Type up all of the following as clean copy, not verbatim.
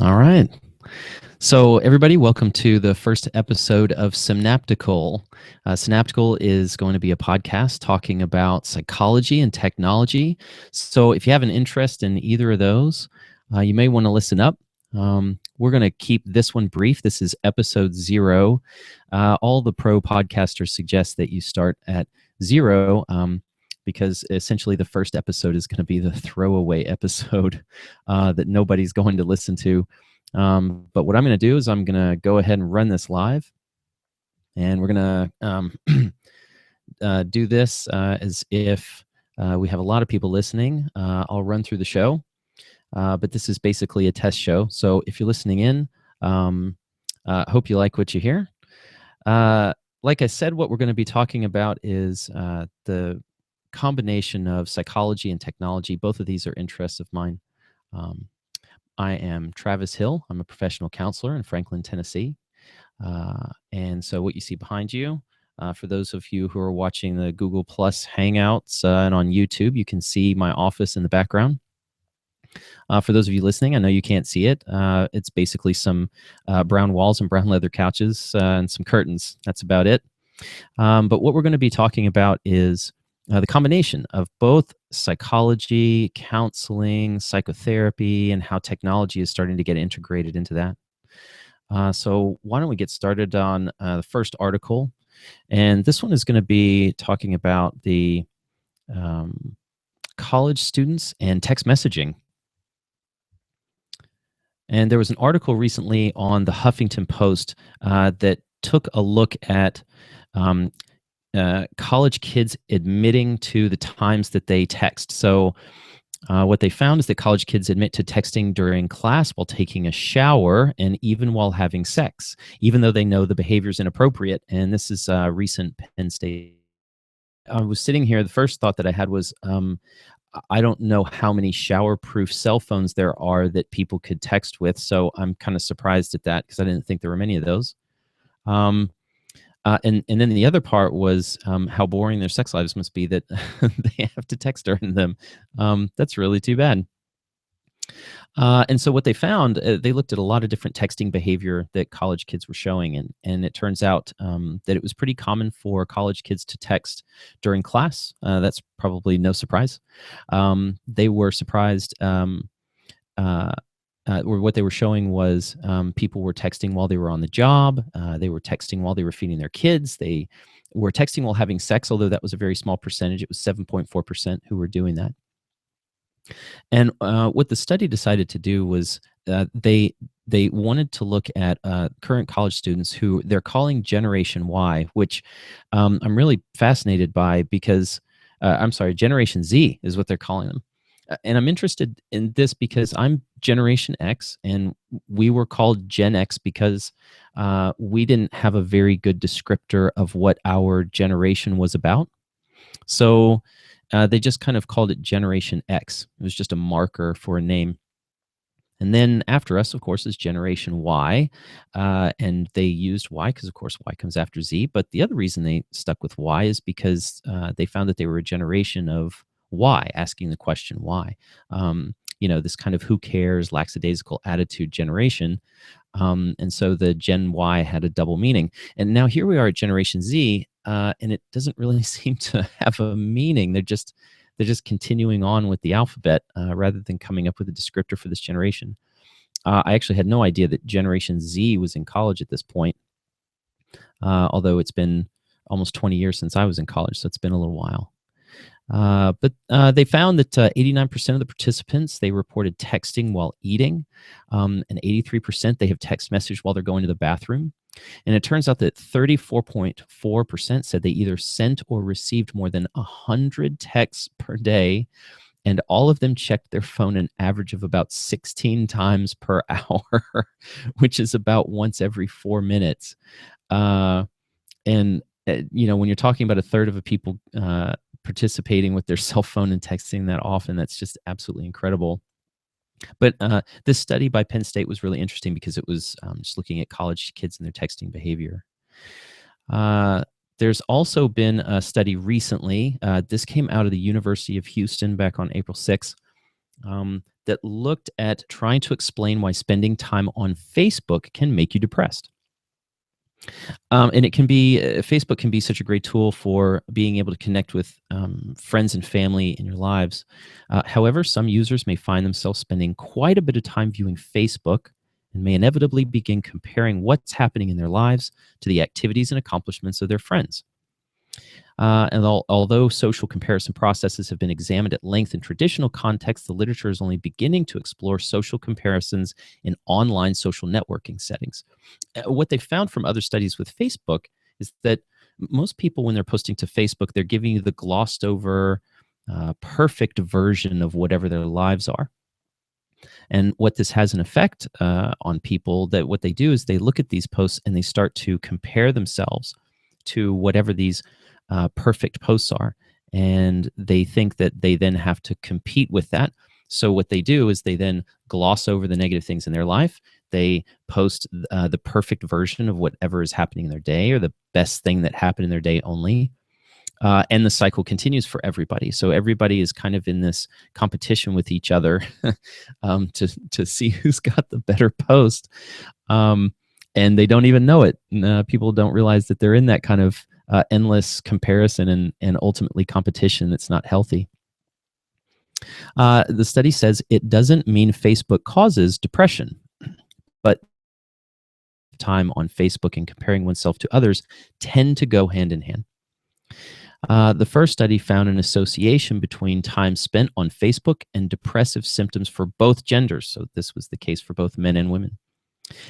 All right. So, everybody, welcome to the first episode of Synaptical. Synaptical is going to be a podcast talking about psychology and technology. So, if you have an interest in either of those, you may want to listen up. We're going to keep this one brief. This is episode 0. All the pro podcasters suggest that you start at 0. Because essentially the first episode is going to be the throwaway episode that nobody's going to listen to. But what I'm going to do is I'm going to go ahead and run this live, and we're going to do this as if we have a lot of people listening. I'll run through the show, but this is basically a test show. So if you're listening in, hope you like what you hear. Like I said, what we're going to be talking about is the combination of psychology and technology. Both of these are interests of mine. I am Travis Hill. I'm a professional counselor in Franklin, Tennessee. And so what you see behind you, for those of you who are watching the Google Plus Hangouts and on YouTube, you can see my office in the background. For those of you listening, I know you can't see it. It's basically some brown walls and brown leather couches and some curtains. That's about it. But what we're going to be talking about is the combination of both psychology, counseling, psychotherapy, and how technology is starting to get integrated into that. So why don't we get started on the first article? And this one is going to be talking about the college students and text messaging. And there was an article recently on the Huffington Post that took a look at college kids admitting to the times that they text. So what they found is that college kids admit to texting during class, while taking a shower, and even while having sex, even though they know the behavior is inappropriate. And this is recent Penn State. I was sitting here, the first thought that I had was, I don't know how many shower-proof cell phones there are that people could text with, so I'm kind of surprised at that because I didn't think there were many of those. And then the other part was how boring their sex lives must be that they have to text during them. That's really too bad. And so what they found, they looked at a lot of different texting behavior that college kids were showing, and it turns out that it was pretty common for college kids to text during class. That's probably no surprise. They were surprised. What they were showing was people were texting while they were on the job. They were texting while they were feeding their kids. They were texting while having sex, although that was a very small percentage. It was 7.4% who were doing that. And what the study decided to do was they wanted to look at current college students who they're calling Generation Y, which I'm really fascinated by because, Generation Z is what they're calling them. And I'm interested in this because I'm Generation X, and we were called Gen X because we didn't have a very good descriptor of what our generation was about. So they just kind of called it Generation X. It was just a marker for a name. And then after us, of course, is Generation Y. And they used Y because, of course, Y comes after Z. But the other reason they stuck with Y is because they found that they were a generation of why, asking the question why. This kind of who cares, lackadaisical attitude generation. And so the Gen Y had a double meaning. And now here we are at Generation Z, and it doesn't really seem to have a meaning. They're just continuing on with the alphabet rather than coming up with a descriptor for this generation. I actually had no idea that Generation Z was in college at this point, although it's been almost 20 years since I was in college, so it's been a little while. But they found that 89% of the participants, they reported texting while eating, and 83% they have text message while they're going to the bathroom. And it turns out that 34.4% said they either sent or received more than 100 texts per day, and all of them checked their phone an average of about 16 times per hour, which is about once every 4 minutes. When you're talking about a third of the people participating with their cell phone and texting that often, that's just absolutely incredible. But this study by Penn State was really interesting because it was just looking at college kids and their texting behavior. There's also been a study recently. This came out of the University of Houston back on April 6th. that looked at trying to explain why spending time on Facebook can make you depressed. And it can be Facebook can be such a great tool for being able to connect with friends and family in your lives. However, some users may find themselves spending quite a bit of time viewing Facebook and may inevitably begin comparing what's happening in their lives to the activities and accomplishments of their friends. Although social comparison processes have been examined at length in traditional contexts, the literature is only beginning to explore social comparisons in online social networking settings. What they found from other studies with Facebook is that most people, when they're posting to Facebook, they're giving you the glossed over, perfect version of whatever their lives are. And what this has an effect on people, that what they do is they look at these posts and they start to compare themselves to whatever these perfect posts are. And they think that they then have to compete with that. So what they do is they then gloss over the negative things in their life. They post the perfect version of whatever is happening in their day, or the best thing that happened in their day only. And the cycle continues for everybody. So everybody is kind of in this competition with each other to see who's got the better post. And they don't even know it. People don't realize that they're in that kind of endless comparison and ultimately competition that's not healthy. The study says it doesn't mean Facebook causes depression, but time on Facebook and comparing oneself to others tend to go hand in hand. The first study found an association between time spent on Facebook and depressive symptoms for both genders. So this was the case for both men and women.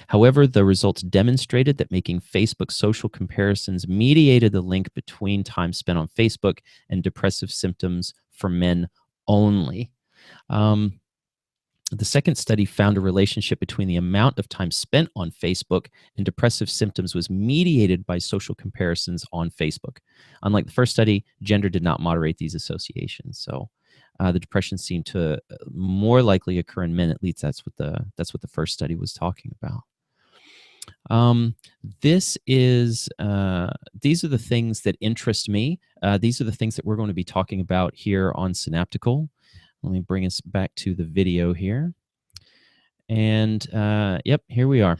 However, the results demonstrated that making Facebook social comparisons mediated the link between time spent on Facebook and depressive symptoms for men only. The second study found a relationship between the amount of time spent on Facebook and depressive symptoms was mediated by social comparisons on Facebook. Unlike the first study, gender did not moderate these associations. So the depression seemed to more likely occur in men. At least that's what the first study was talking about. These are the things that interest me. These are the things that we're going to be talking about here on Synaptical. Let me bring us back to the video here. And yep, here we are.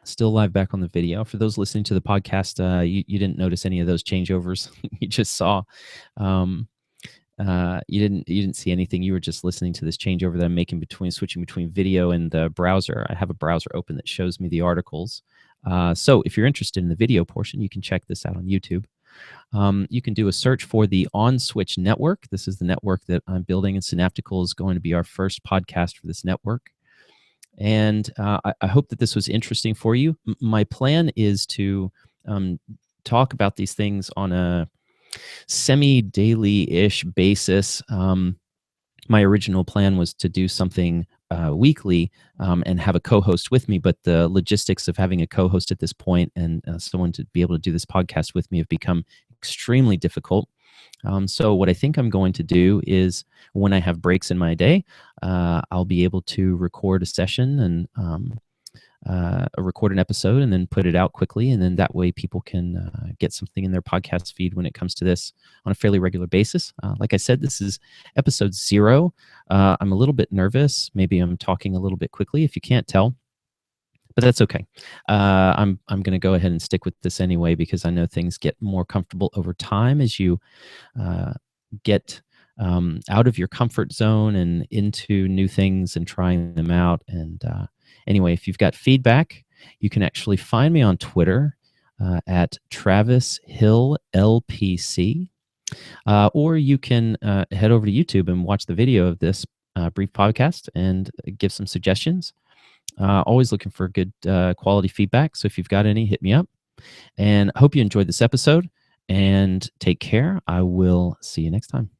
Still live back on the video. For those listening to the podcast, you didn't notice any of those changeovers you just saw. You didn't see anything. You were just listening to this changeover that I'm making switching between video and the browser. I have a browser open that shows me the articles. So if you're interested in the video portion, you can check this out on YouTube. You can do a search for the OnSwitch network. This is the network that I'm building, and Synaptical is going to be our first podcast for this network. And I hope that this was interesting for you. My plan is to talk about these things on a semi-daily-ish basis. My original plan was to do something weekly and have a co-host with me, but the logistics of having a co-host at this point and someone to be able to do this podcast with me have become extremely difficult. So what I think I'm going to do is, when I have breaks in my day, I'll be able to record a session and record an episode and then put it out quickly. And then that way people can get something in their podcast feed when it comes to this on a fairly regular basis. Like I said, this is episode 0. I'm a little bit nervous. Maybe I'm talking a little bit quickly, if you can't tell, but that's okay. I'm going to go ahead and stick with this anyway, because I know things get more comfortable over time as you get out of your comfort zone and into new things and trying them out. And anyway, if you've got feedback, you can actually find me on Twitter at Travis Hill LPC, or you can head over to YouTube and watch the video of this brief podcast and give some suggestions. Always looking for good quality feedback. So if you've got any, hit me up. And I hope you enjoyed this episode, and take care. I will see you next time.